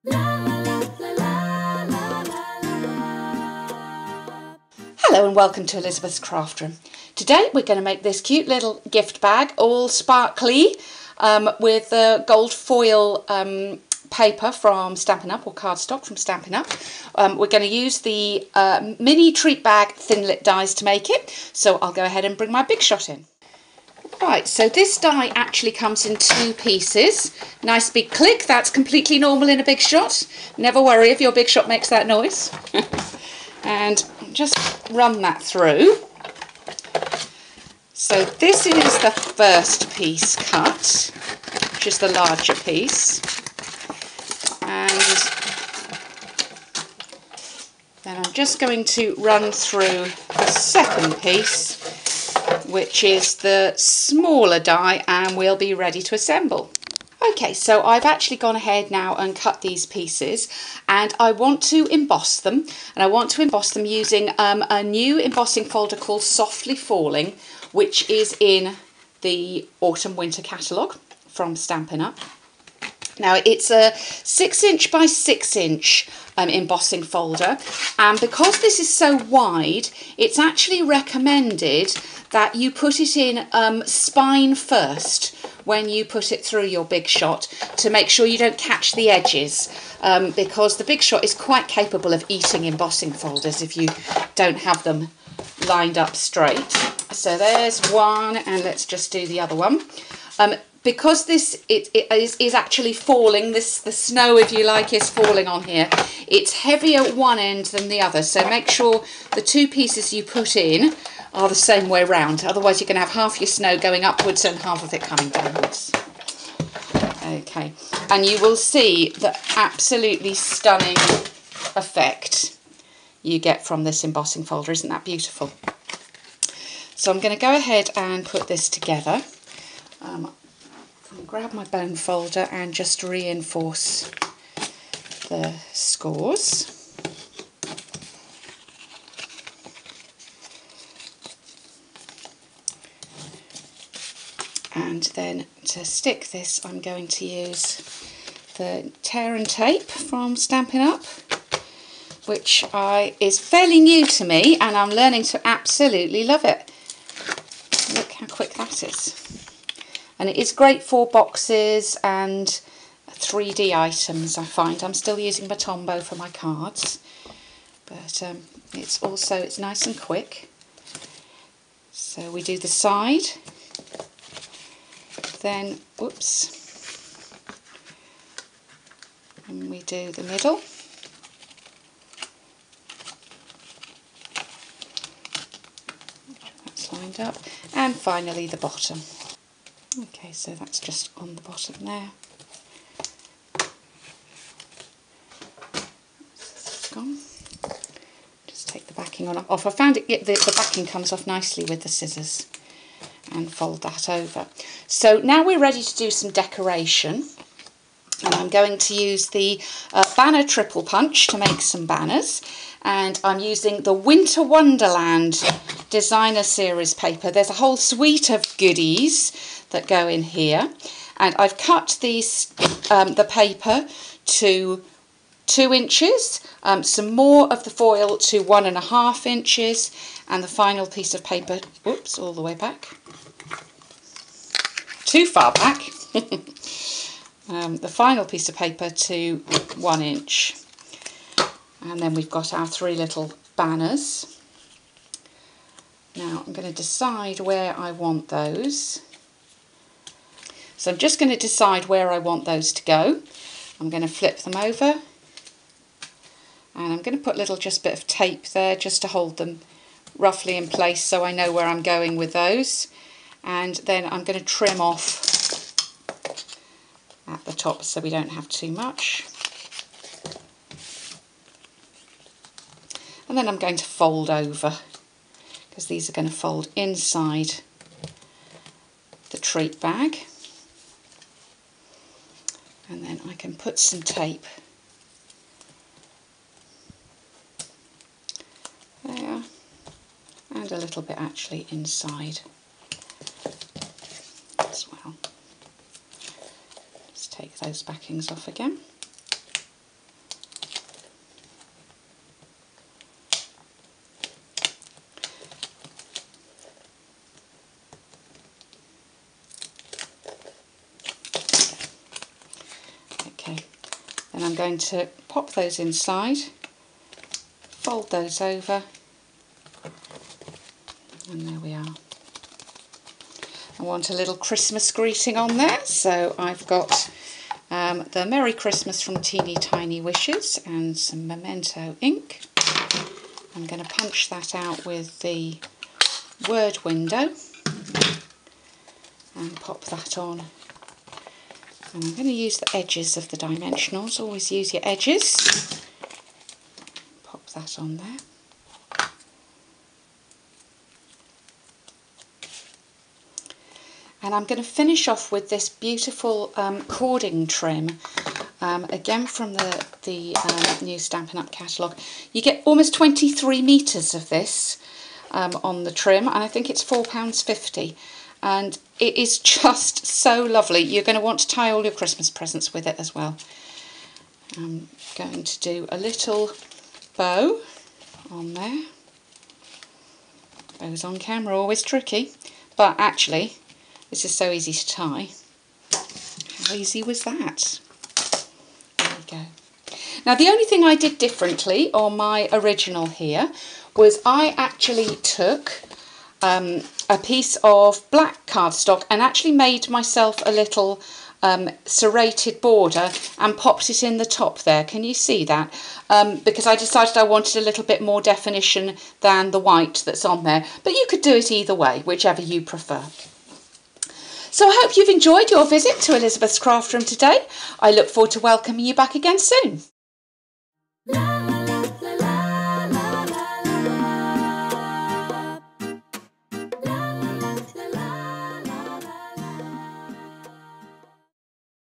Hello and welcome to Elizabeth's Craft Room. Today we're going to make this cute little gift bag, all sparkly, with gold foil paper from Stampin Up, or cardstock from Stampin Up. We're going to use the mini treat bag thin-lit dies to make it, so I'll go ahead and bring my Big Shot in. Right, so this die actually comes in two pieces. Nice big click, that's completely normal in a Big Shot. Never worry if your Big Shot makes that noise. And just run that through. So this is the first piece cut, which is the larger piece. And then I'm just going to run through the second piece, which is the smaller die, and we'll be ready to assemble. Okay, so I've actually gone ahead now and cut these pieces, and I want to emboss them, and I want to emboss them using a new embossing folder called Softly Falling, which is in the Autumn Winter catalogue from Stampin Up. Now it's a 6" by 6" embossing folder, and because this is so wide, it's actually recommended that you put it in spine first when you put it through your Big Shot, to make sure you don't catch the edges, because the Big Shot is quite capable of eating embossing folders if you don't have them lined up straight. So there's one, and let's just do the other one. Because this is actually falling, the snow, if you like, is falling on here. It's heavier at one end than the other, so make sure the two pieces you put in are the same way round. Otherwise you're going to have half your snow going upwards and half of it coming downwards. Okay, and you will see the absolutely stunning effect you get from this embossing folder. Isn't that beautiful? So I'm going to go ahead and put this together. I'll grab my bone folder and just reinforce the scores. And then to stick this, I'm going to use the tear and tape from Stampin Up, which is fairly new to me, and I'm learning to absolutely love it. Look how quick that is. And it is great for boxes and 3D items, I find. I'm still using my Tombow for my cards, but it's nice and quick. So we do the side, then, whoops, and we do the middle. That's lined up, and finally the bottom. Okay, so that's just on the bottom there. It's gone. Just take the backing off. I found the backing comes off nicely with the scissors, and fold that over. So now we're ready to do some decoration, and I'm going to use the banner triple punch to make some banners, and I'm using the Winter Wonderland designer series paper. There's a whole suite of goodies that go in here, and I've cut these the paper to 2 inches, some more of the foil to 1.5 inches, and the final piece of paper, oops, all the way back, too far back, the final piece of paper to 1 inch. And then we've got our 3 little banners. Now I'm going to decide where I want those. So I'm just going to decide where I want those to go. I'm going to flip them over, and I'm going to put a little just bit of tape there just to hold them roughly in place so I know where I'm going with those. And then I'm going to trim off at the top so we don't have too much. And then I'm going to fold over, because these are going to fold inside the treat bag. And then I can put some tape there, and a little bit actually inside as well. Just take those backings off again. And I'm going to pop those inside, fold those over, and there we are. I want a little Christmas greeting on there, so I've got the Merry Christmas from Teeny Tiny Wishes and some Memento ink. I'm going to punch that out with the word window and pop that on. And I'm going to use the edges of the dimensionals. Always use your edges. Pop that on there. And I'm going to finish off with this beautiful cording trim, again from the new Stampin' Up catalogue. You get almost 23 metres of this on the trim, and I think it's £4.50. And it is just so lovely. You're going to want to tie all your Christmas presents with it as well. I'm going to do a little bow on there. Bows on camera, always tricky, but actually this is so easy to tie. How easy was that? There we go. Now the only thing I did differently on my original here was I actually took a piece of black cardstock and actually made myself a little serrated border and popped it in the top there. Can you see that? Because I decided I wanted a little bit more definition than the white that's on there. But you could do it either way, whichever you prefer. So I hope you've enjoyed your visit to Elizabeth's craft room today. I look forward to welcoming you back again soon.